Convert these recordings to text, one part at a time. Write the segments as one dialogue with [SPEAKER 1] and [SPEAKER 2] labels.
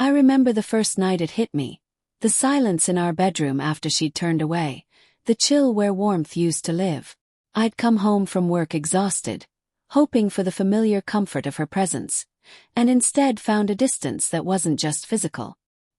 [SPEAKER 1] I remember the first night it hit me. The silence in our bedroom after she'd turned away. The chill where warmth used to live. I'd come home from work exhausted, hoping for the familiar comfort of her presence, and instead found a distance that wasn't just physical.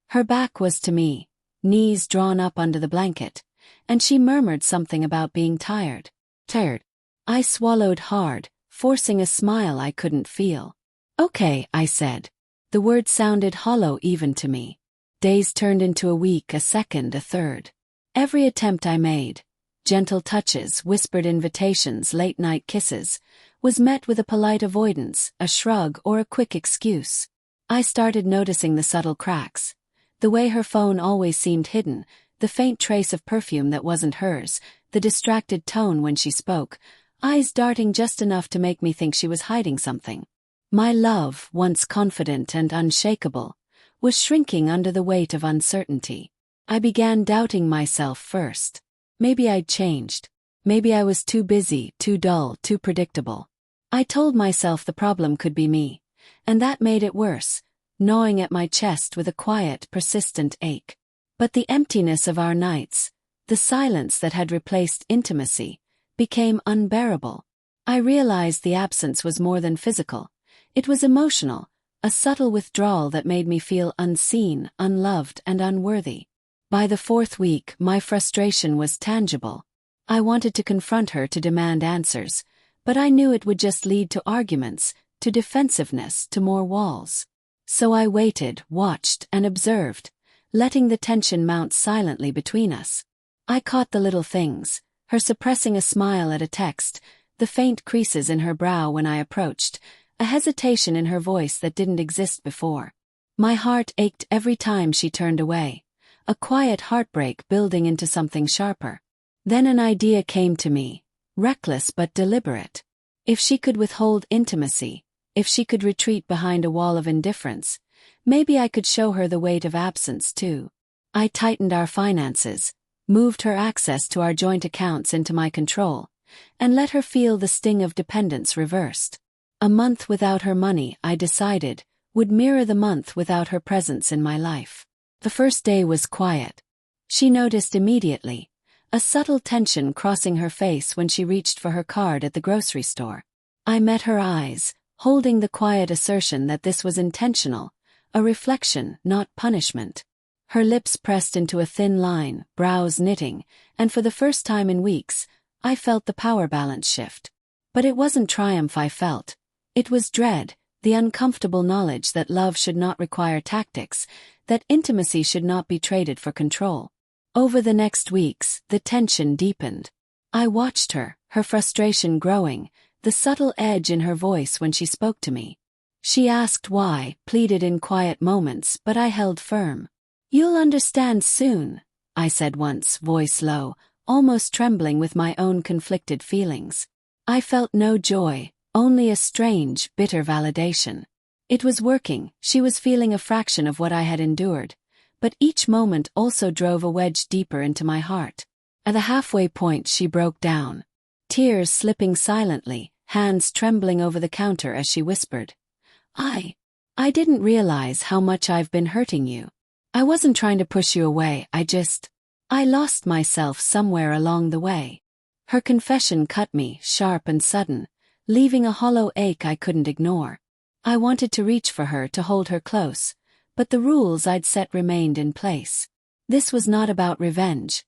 [SPEAKER 1] Her back was to me, knees drawn up under the blanket, and she murmured something about being tired. Tired. I swallowed hard, forcing a smile I couldn't feel. Okay, I said. The word sounded hollow even to me. Days turned into a week, a second, a third. Every attempt I made, gentle touches, whispered invitations, late-night kisses, was met with a polite avoidance, a shrug, or a quick excuse. I started noticing the subtle cracks. The way her phone always seemed hidden, the faint trace of perfume that wasn't hers, the distracted tone when she spoke, eyes darting just enough to make me think she was hiding something. My love, once confident and unshakable, was shrinking under the weight of uncertainty. I began doubting myself first. Maybe I'd changed. Maybe I was too busy, too dull, too predictable. I told myself the problem could be me, and that made it worse, gnawing at my chest with a quiet, persistent ache. But the emptiness of our nights, the silence that had replaced intimacy, became unbearable. I realized the absence was more than physical. It was emotional, a subtle withdrawal that made me feel unseen, unloved, and unworthy. By the fourth week, my frustration was tangible. I wanted to confront her, to demand answers, but I knew it would just lead to arguments, to defensiveness, to more walls. So I waited, watched, and observed, letting the tension mount silently between us. I caught the little things, her suppressing a smile at a text, the faint creases in her brow when I approached, a hesitation in her voice that didn't exist before. My heart ached every time she turned away, a quiet heartbreak building into something sharper. Then an idea came to me, reckless but deliberate. If she could withhold intimacy, if she could retreat behind a wall of indifference, maybe I could show her the weight of absence too. I tightened our finances, moved her access to our joint accounts into my control, and let her feel the sting of dependence reversed. A month without her money, I decided, would mirror the month without her presence in my life. The first day was quiet. She noticed immediately, a subtle tension crossing her face when she reached for her card at the grocery store. I met her eyes, holding the quiet assertion that this was intentional, a reflection, not punishment. Her lips pressed into a thin line, brows knitting, and for the first time in weeks, I felt the power balance shift. But it wasn't triumph I felt. It was dread, the uncomfortable knowledge that love should not require tactics, that intimacy should not be traded for control. Over the next weeks, the tension deepened. I watched her, her frustration growing, the subtle edge in her voice when she spoke to me. She asked why, pleaded in quiet moments, but I held firm. "You'll understand soon," I said once, voice low, almost trembling with my own conflicted feelings. I felt no joy, only a strange, bitter validation. It was working, she was feeling a fraction of what I had endured, but each moment also drove a wedge deeper into my heart. At the halfway point she broke down, tears slipping silently, hands trembling over the counter as she whispered, I didn't realize how much I've been hurting you. I wasn't trying to push you away, I lost myself somewhere along the way." Her confession cut me, sharp and sudden, leaving a hollow ache I couldn't ignore. I wanted to reach for her, to hold her close, but the rules I'd set remained in place. This was not about revenge.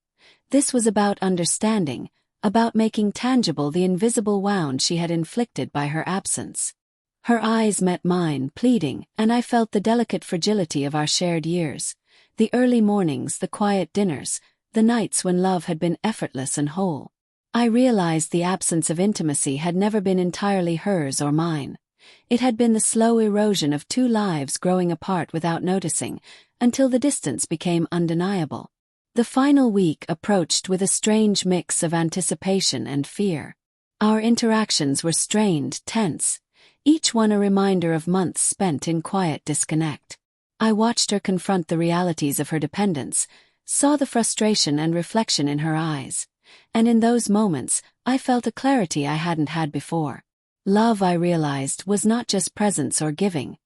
[SPEAKER 1] This was about understanding, about making tangible the invisible wound she had inflicted by her absence. Her eyes met mine, pleading, and I felt the delicate fragility of our shared years, the early mornings, the quiet dinners, the nights when love had been effortless and whole. I realized the absence of intimacy had never been entirely hers or mine. It had been the slow erosion of two lives growing apart without noticing, until the distance became undeniable. The final week approached with a strange mix of anticipation and fear. Our interactions were strained, tense, each one a reminder of months spent in quiet disconnect. I watched her confront the realities of her dependence, saw the frustration and reflection in her eyes, and in those moments, I felt a clarity I hadn't had before. Love, I realized, was not just presence or giving.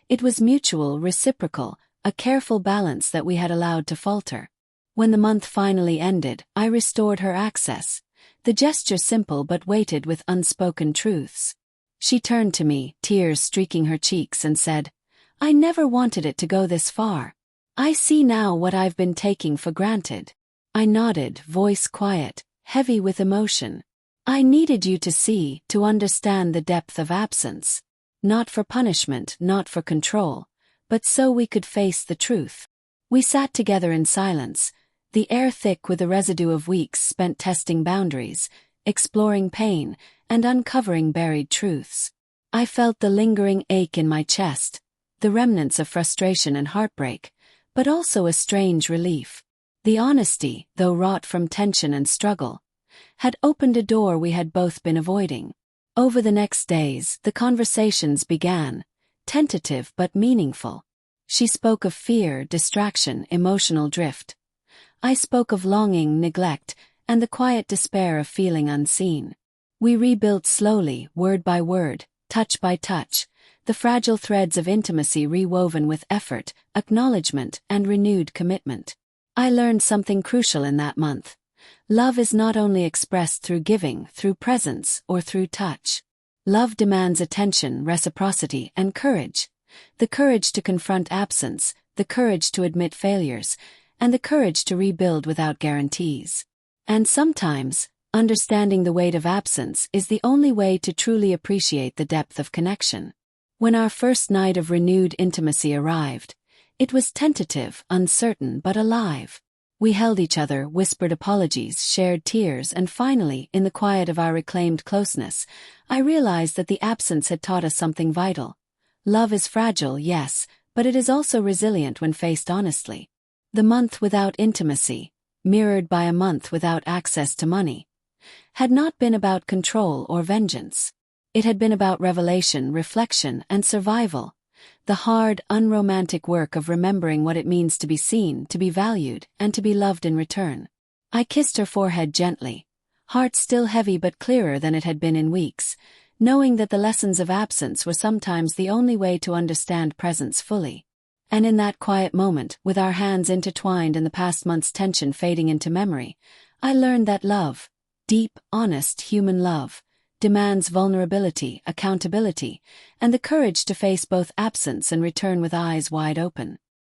[SPEAKER 1] It was mutual, reciprocal, a careful balance that we had allowed to falter. When the month finally ended, I restored her access, the gesture simple but weighted with unspoken truths. She turned to me, tears streaking her cheeks, and said, "I never wanted it to go this far. I see now what I've been taking for granted." I nodded, voice quiet, heavy with emotion. "I needed you to see, to understand the depth of absence. Not for punishment, not for control, but so we could face the truth." We sat together in silence, the air thick with the residue of weeks spent testing boundaries, exploring pain, and uncovering buried truths. I felt the lingering ache in my chest, the remnants of frustration and heartbreak, but also a strange relief. The honesty, though wrought from tension and struggle, had opened a door we had both been avoiding. Over the next days, the conversations began, tentative but meaningful. She spoke of fear, distraction, emotional drift. I spoke of longing, neglect, and the quiet despair of feeling unseen. We rebuilt slowly, word by word, touch by touch, the fragile threads of intimacy rewoven with effort, acknowledgement, and renewed commitment. I learned something crucial in that month. Love is not only expressed through giving, through presence, or through touch. Love demands attention, reciprocity, and courage. The courage to confront absence, the courage to admit failures, and the courage to rebuild without guarantees. And sometimes, understanding the weight of absence is the only way to truly appreciate the depth of connection. When our first night of renewed intimacy arrived, it was tentative, uncertain, but alive. We held each other, whispered apologies, shared tears, and finally, in the quiet of our reclaimed closeness, I realized that the absence had taught us something vital. Love is fragile, yes, but it is also resilient when faced honestly. The month without intimacy, mirrored by a month without access to money, had not been about control or vengeance. It had been about revelation, reflection, and survival. The hard, unromantic work of remembering what it means to be seen, to be valued, and to be loved in return. I kissed her forehead gently, heart still heavy but clearer than it had been in weeks, knowing that the lessons of absence were sometimes the only way to understand presence fully. And in that quiet moment, with our hands intertwined and the past month's tension fading into memory, I learned that love, deep, honest, human love, demands vulnerability, accountability, and the courage to face both absence and return with eyes wide open.